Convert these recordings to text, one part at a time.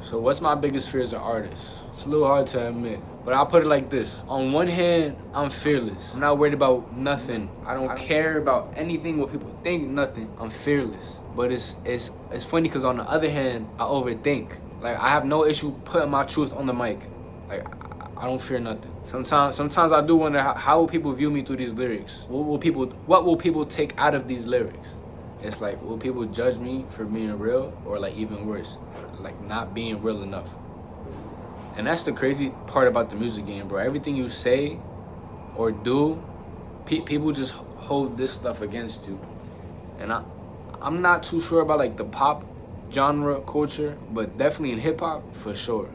So what's my biggest fear as an artist? It's a little hard to admit, but I'll put it like this. On one hand, I'm fearless. I'm not worried about nothing. I don't care about anything, what people think, nothing. I'm fearless. But it's funny because on the other hand, I overthink. Like, I have no issue putting my truth on the mic. Like, I don't fear nothing. Sometimes I do wonder how will people view me through these lyrics? What will people take out of these lyrics? It's like, will people judge me for being real, or like even worse, like not being real enough? And that's the crazy part about the music game, bro. Everything you say or do, people just hold this stuff against you. And I'm not too sure about like the pop genre culture, but definitely in hip hop for sure.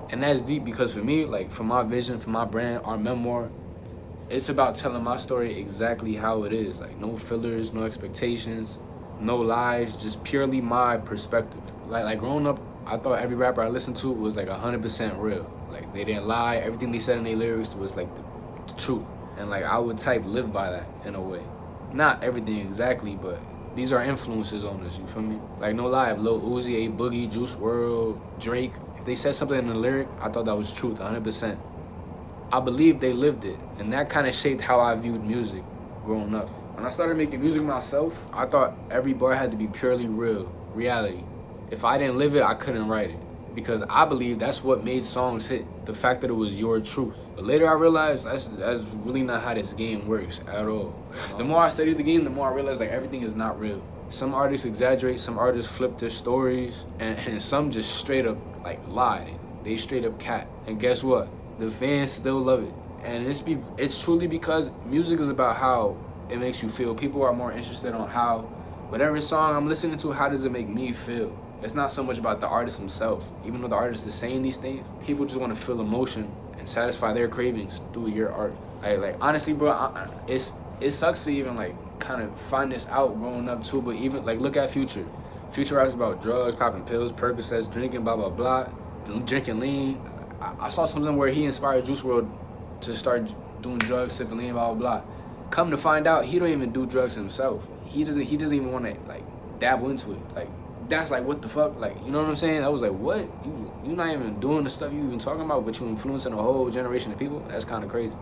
And that's deep because for me, like for my vision, for my brand, our memoir, it's about telling my story exactly how it is. Like no fillers, no expectations, no lies, just purely my perspective. Like growing up, I thought every rapper I listened to was like 100% real. Like they didn't lie. Everything they said in their lyrics was like the truth. And like I would type live by that in a way. Not everything exactly, but these are influences on us, you feel me? Like no lie, if Lil Uzi, A Boogie, Juice WRLD, Drake, if they said something in the lyric, I thought that was truth, 100%. I believe they lived it, and that kind of shaped how I viewed music growing up. When I started making music myself, I thought every bar had to be purely real, reality. If I didn't live it, I couldn't write it, because I believe that's what made songs hit, the fact that it was your truth. But later I realized that's really not how this game works at all. The more I studied the game, the more I realized like everything is not real. Some artists exaggerate, some artists flip their stories, and some just straight up like lie. They straight up cat. And guess what? The fans still love it. And it's truly because music is about how it makes you feel. People are more interested on how, whatever song I'm listening to, how does it make me feel? It's not so much about the artist himself. Even though the artist is saying these things, people just want to feel emotion and satisfy their cravings through your art. Like honestly, bro, it sucks to even like kind of find this out growing up too. But even like look at Future. Future raps about drugs, popping pills, Percocets, drinking, blah blah blah, drinking lean. I saw something where he inspired Juice WRLD to start doing drugs, sipping lean, blah blah blah. Come to find out, he don't even do drugs himself. He doesn't even want to like dabble into it. Like that's like what the fuck, like you know what I'm saying? I was like, what? You not even doing the stuff you even talking about, but you influencing a whole generation of people? That's kind of crazy.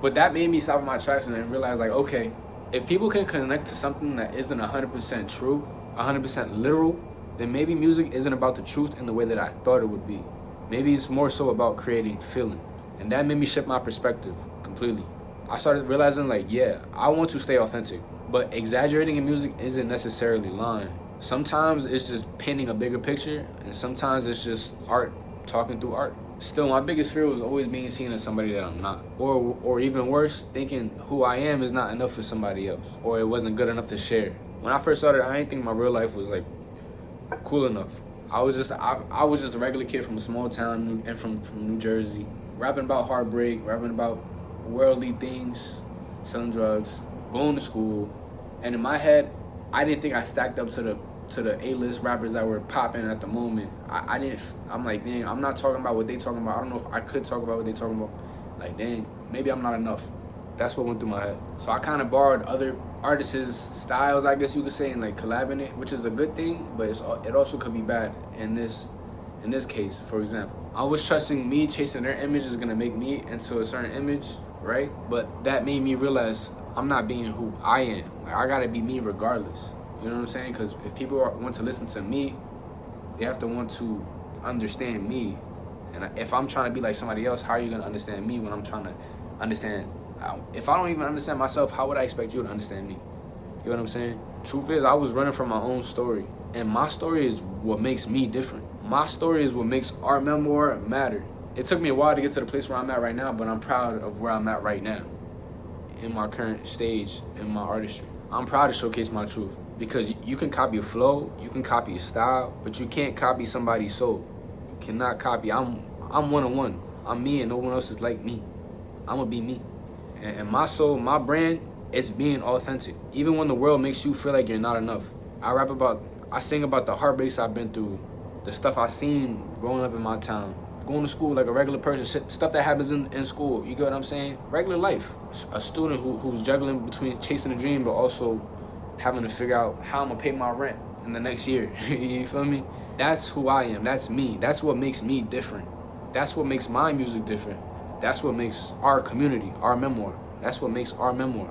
But that made me stop in my tracks and then realize like, okay, if people can connect to something that isn't 100% true, 100% literal, then maybe music isn't about the truth in the way that I thought it would be. Maybe it's more so about creating feeling. And that made me shift my perspective completely. I started realizing like, yeah, I want to stay authentic, but exaggerating in music isn't necessarily lying. Sometimes it's just painting a bigger picture, and sometimes it's just art, talking through art. Still, my biggest fear was always being seen as somebody that I'm not. Or even worse, thinking who I am is not enough for somebody else, or it wasn't good enough to share. When I first started, I didn't think my real life was like cool enough. I was just a regular kid from a small town and from New Jersey, rapping about heartbreak, rapping about worldly things, selling drugs, going to school, and in my head, I didn't think I stacked up to the A-list rappers that were popping at the moment. I'm like, dang, I'm not talking about what they talking about. I don't know if I could talk about what they talking about. Like, dang, maybe I'm not enough. That's what went through my head. So I kind of borrowed other artists' styles, I guess you could say, and like collabing it, which is a good thing, but it also could be bad in this case. For example, I was trusting me chasing their image is gonna make me into a certain image, right? But that made me realize I'm not being who I am. Like, I gotta be me regardless. You know what I'm saying? Because if people want to listen to me, they have to want to understand me. And if I'm trying to be like somebody else, how are you gonna understand me when I'm trying to understand? If I don't even understand myself, how would I expect you to understand me? You know what I'm saying? Truth is, I was running from my own story. And my story is what makes me different. My story is what makes our memoir matter. It took me a while to get to the place where I'm at right now, but I'm proud of where I'm at right now in my current stage in my artistry. I'm proud to showcase my truth, because you can copy a flow, you can copy a style, but you can't copy somebody's soul. You cannot copy. I'm one-on-one. I'm me and no one else is like me. I'm gonna be me. And my soul, my brand, it's being authentic. Even when the world makes you feel like you're not enough. I sing about the heartbreaks I've been through, the stuff I seen growing up in my town, going to school like a regular person, stuff that happens in school. You get what I'm saying? Regular life. A student who's juggling between chasing a dream, but also having to figure out how I'm gonna pay my rent in the next year. You feel me? That's who I am. That's me. That's what makes me different. That's what makes my music different. That's what makes our community, our memoir. That's what makes our memoir.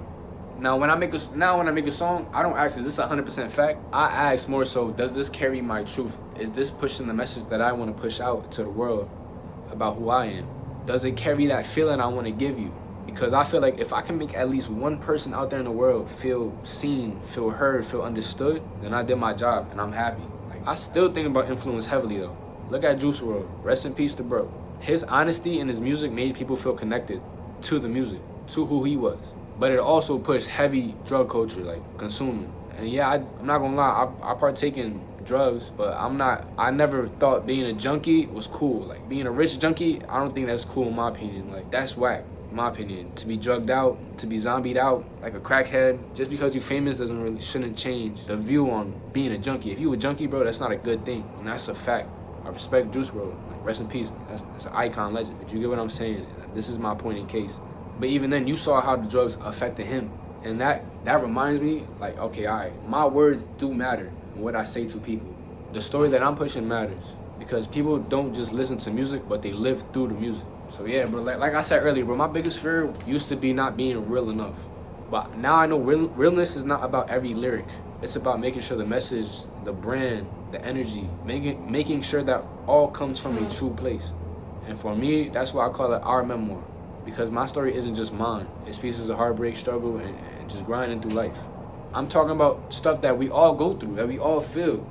Now when I make a song, I don't ask, is this 100% fact? I ask more so, does this carry my truth? Is this pushing the message that I want to push out to the world about who I am? Does it carry that feeling I want to give you? Because I feel like if I can make at least one person out there in the world feel seen, feel heard, feel understood, then I did my job and I'm happy. Like, I still think about influence heavily though. Look at Juice WRLD. Rest in peace to bro. His honesty in his music made people feel connected to the music, to who he was. But it also pushed heavy drug culture, like consuming. And yeah, I'm not gonna lie, I partake in drugs, but I never thought being a junkie was cool. Like being a rich junkie, I don't think that's cool in my opinion. Like that's whack, in my opinion. To be drugged out, to be zombied out, like a crackhead, just because you're famous shouldn't change the view on being a junkie. If you a junkie, bro, that's not a good thing, and that's a fact. I respect Juice WRLD, like rest in peace. That's an icon legend. If you get what I'm saying, this is my point in case. But even then, you saw how the drugs affected him. And that reminds me, like, okay, all right, my words do matter in what I say to people. The story that I'm pushing matters because people don't just listen to music, but they live through the music. So yeah, bro, like I said earlier, bro, my biggest fear used to be not being real enough. But now I know realness is not about every lyric. It's about making sure the message, the brand, the energy, making sure that all comes from a true place. And for me, that's why I call it our memoir. Because my story isn't just mine. It's pieces of heartbreak, struggle, and just grinding through life. I'm talking about stuff that we all go through, that we all feel.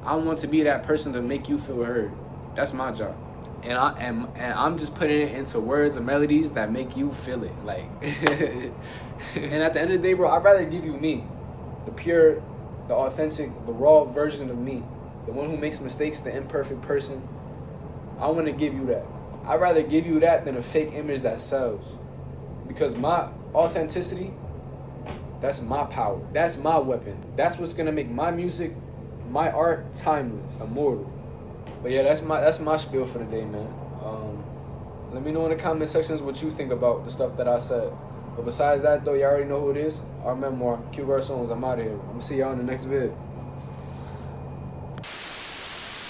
I want to be that person to make you feel heard. That's my job. And I'm just putting it into words and melodies that make you feel it. Like and at the end of the day, bro, I'd rather give you me. The pure, the authentic, the raw version of me. The one who makes mistakes, the imperfect person. I want to give you that. I'd rather give you that than a fake image that sells. Because my authenticity, that's my power. That's my weapon. That's what's gonna make my music, my art, timeless, immortal. But yeah, that's my spiel for the day, man. Let me know in the comment sections what you think about the stuff that I said. But besides that though, you already know who it is. Our memoir, Q Garçons. I'm out of here. I'm gonna see y'all in the next vid.